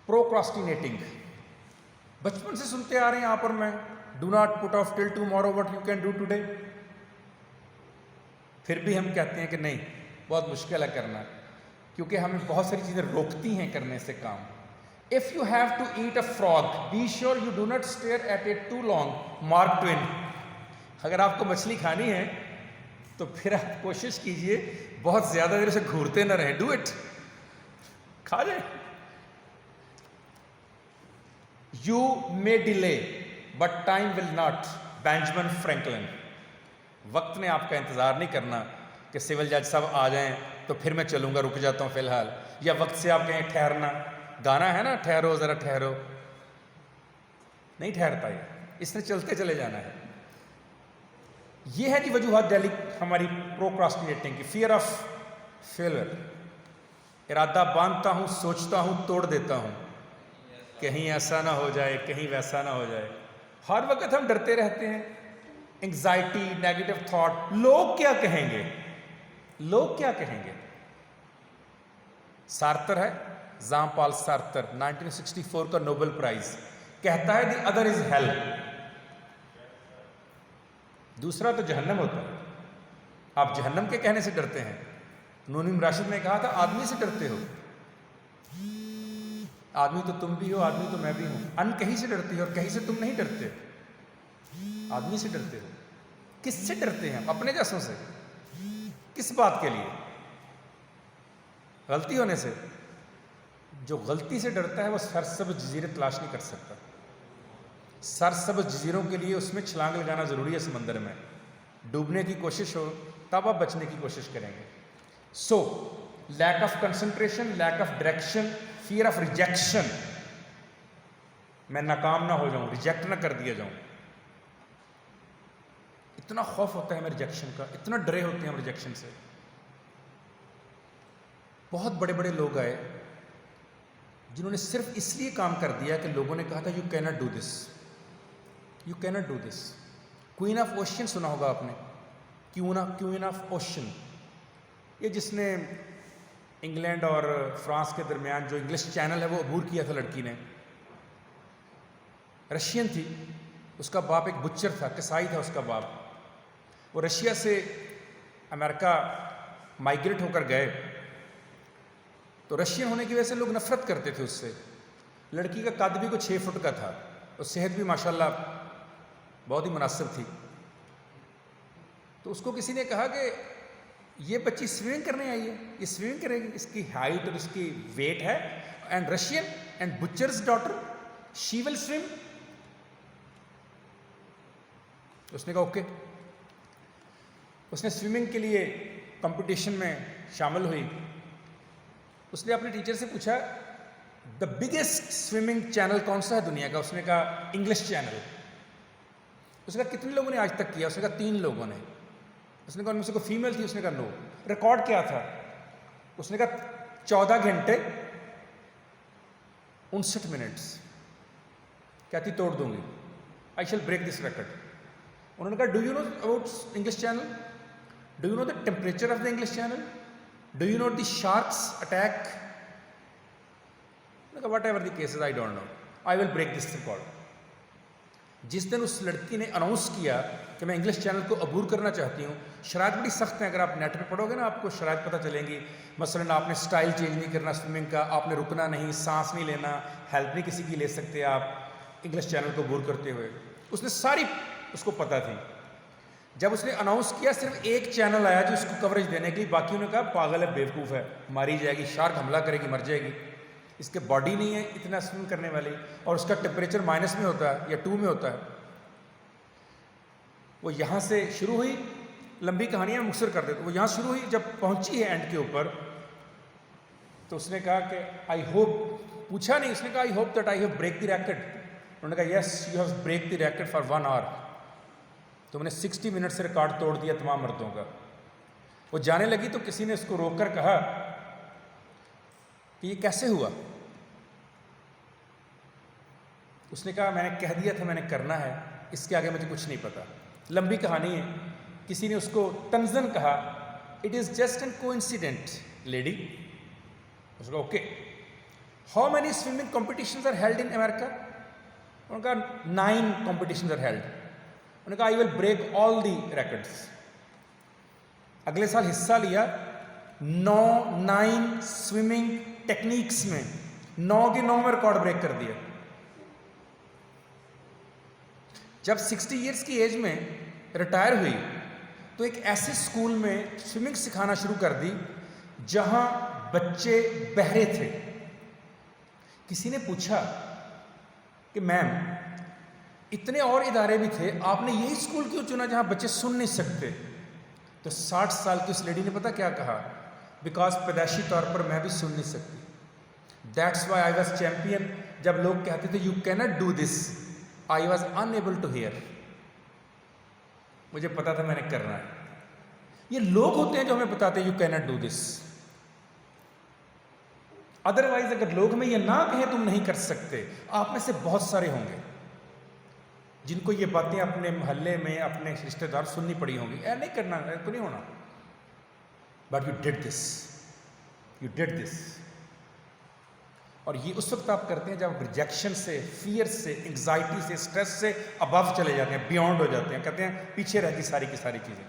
Procrastinating, बचपन से सुनते आ रहे हैं आप और मैं, do not put off till tomorrow what you can do today. फिर भी हम कहते हैं कि नहीं, बहुत मुश्किल है करना, क्योंकि हमें बहुत सारी चीज़ें रोकती हैं करने से काम। If you have to eat a frog, be sure you do not stare at it too long, Mark Twain. अगर आपको मछली खानी है तो फिर आप कोशिश कीजिए बहुत ज़्यादा देर से घूरते ना रहें, डू इट, खा जाए। You may delay but time will not, Benjamin Franklin. वक्त ने आपका इंतज़ार नहीं करना कि सिविल जज साहब आ जाएं तो फिर मैं चलूँगा, रुक जाता हूँ फ़िलहाल, या वक्त से आप कहें ठहरना। गाना है ना, ठहरो ज़रा ठहरो, नहीं ठहरता ये, इसने चलते चले जाना है। ये है जी वजूहत दिल्ली हमारी प्रोक्रास्टिनेटिंग की, फियर ऑफ फेलियर। इरादा बांधता हूँ, सोचता हूँ, तोड़ देता हूँ, कहीं ऐसा ना हो जाए, कहीं वैसा ना हो जाए। हर वक्त हम डरते रहते हैं, एंग्जाइटी, नेगेटिव थॉट, लोग क्या कहेंगे, लोग क्या कहेंगे। सार्तर है, ज़ां पॉल सार्तर, 1964 का नोबेल प्राइज, कहता है द अदर इज हेल, दूसरा तो जहन्नम होता है। आप जहन्नम के कहने से डरते हैं। नून राशिद ने कहा था आदमी से डरते हो, आदमी तो तुम भी हो, आदमी तो मैं भी हूं। अन कहीं से डरती हो और कहीं से तुम नहीं डरते, आदमी से डरते हो। किससे डरते हैं? अपने जैसों से। किस बात के लिए? गलती होने से। जो गलती से डरता है वो सरसब्ज़ जजीरे तलाश नहीं कर सकता। सरसब्ज़ जजीरों के लिए उसमें छलांग लगाना ज़रूरी है समंदर में। डूबने की कोशिश हो तब आप बचने की कोशिश करेंगे। So lack of concentration, lack of direction, fear of rejection, मैं नाकाम ना हो जाऊं, रिजेक्ट ना कर दिया जाऊं। इतना खौफ होता है हमें रिजेक्शन का, इतना डरे होते हैं हम रिजेक्शन से। बहुत बड़े बड़े लोग आए जिन्होंने सिर्फ इसलिए काम कर दिया कि लोगों ने कहा था you cannot do this, you cannot do this. Queen of ocean सुना होगा आपने, क्वीन ऑफ ओशन, ये जिसने इंग्लैंड और फ्रांस के दरमियान जो इंग्लिश चैनल है वो अबूर किया था लड़की ने। रशियन थी, उसका बाप एक बुच्चर था, कसाई था उसका बाप। वो रशिया से अमेरिका माइग्रेट होकर गए, तो रशियन होने की वजह से लोग नफरत करते थे उससे। लड़की का कद भी कुछ 6 फुट का था और सेहत भी माशाल्लाह बहुत ही मुनासिब थी। तो उसको किसी ने कहा कि ये बच्ची स्विमिंग करने आई है, ये स्विमिंग करेगी, इसकी हाइट और इसकी वेट है, and Russian and butchers daughter, she will swim. उसने कहा ओके। उसने स्विमिंग के लिए कंपटीशन में शामिल हुई। उसने अपने टीचर से पूछा द बिगेस्ट स्विमिंग चैनल कौन सा है दुनिया का? उसने कहा इंग्लिश चैनल। उसने कहा कितने लोगों ने आज तक किया? उसने कहा 3 लोगों ने। उसने कहा उनमें से कोई फीमेल थी? उसने कहा नो। रिकॉर्ड क्या था? उसने कहा 14 घंटे 59 मिनट्स। कहती तोड़ दूंगी, I shall break this record. उन्होंने कहा do you know about English Channel? Do you know the temperature of the English Channel? Do you know the sharks attack? Whatever the cases I don't know, I will break this record. जिस दिन उस लड़की ने announce किया कि मैं English channel को अबूर करना चाहती हूँ, शराइत बड़ी सख्त है, अगर आप नेट पे पढ़ोगे ना आपको शराइत पता चलेंगी। मसलन आपने स्टाइल चेंज नहीं करना स्विमिंग का, आपने रुकना नहीं, सांस नहीं लेना, हेल्प नहीं किसी की ले सकते आप इंग्लिश चैनल को अबूर करते हुए। उसने सारी उसको पता थी। जब उसने अनाउंस किया सिर्फ एक चैनल आया जो उसको कवरेज देने के लिए, बाकी उन्होंने कहा पागल है, बेवकूफ़ है, मारी जाएगी, शार्क हमला करेगी, मर जाएगी, इसके बॉडी नहीं है इतना स्विम करने वाली, और उसका टेम्परेचर माइनस में होता है या 2 में होता है। वो यहाँ से शुरू हुई, लंबी कहानियाँ मुख्तसर कर देते, वो यहाँ शुरू हुई, जब पहुँची है एंड के ऊपर तो उसने कहा कि आई होप, पूछा नहीं, उसने कहा I hope that I have break the racket. उन्होंने कहा yes you have break the racket for 1 hour. तो मैंने 60 मिनट से रिकॉर्ड तोड़ दिया तमाम मर्दों का। वो जाने लगी तो किसी ने उसको रोककर कहा कि ये कैसे हुआ? उसने कहा मैंने कह दिया था मैंने करना है, इसके आगे मुझे कुछ नहीं पता। लंबी कहानी है। किसी ने उसको तंजन कहा it is just an coincident lady. उसको okay. How many swimming competitions are held in America? उनका 9 कॉम्पिटिशन्स आर हेल्ड। उन्होंने कहा I will break all the records. अगले साल हिस्सा लिया 9 स्विमिंग टेक्निक्स में, 9 के 9 में रिकॉर्ड ब्रेक कर दिया। जब 60 इयर्स की एज में रिटायर हुई तो एक ऐसे स्कूल में स्विमिंग सिखाना शुरू कर दी जहां बच्चे बहरे थे। किसी ने पूछा कि मैम इतने और इदारे भी थे, आपने यही स्कूल क्यों चुना जहां बच्चे सुन नहीं सकते? तो 60 साल की उस लेडी ने पता क्या कहा? बिकॉज पैदाइशी तौर पर मैं भी सुन नहीं सकती। That's why I was champion. जब लोग कहते थे you cannot do this, I was unable to hear. मुझे पता था मैंने करना है। ये लोग होते हैं जो हमें बताते हैं you cannot do this. Otherwise अगर लोग हमें ये ना कहें तुम नहीं कर सकते, आप में से बहुत सारे होंगे जिनको ये बातें अपने मोहल्ले में अपने रिश्तेदार सुननी पड़ी होंगी, ऐ नहीं करना, ऐ नहीं होना, but you did this, you did this. और ये उस वक्त आप करते हैं जब रिजेक्शन से, फियर से, एंग्जाइटी से, स्ट्रेस से अबव चले जाते हैं, बियॉन्ड हो जाते हैं, कहते हैं पीछे रह गई सारी की सारी चीज़ें।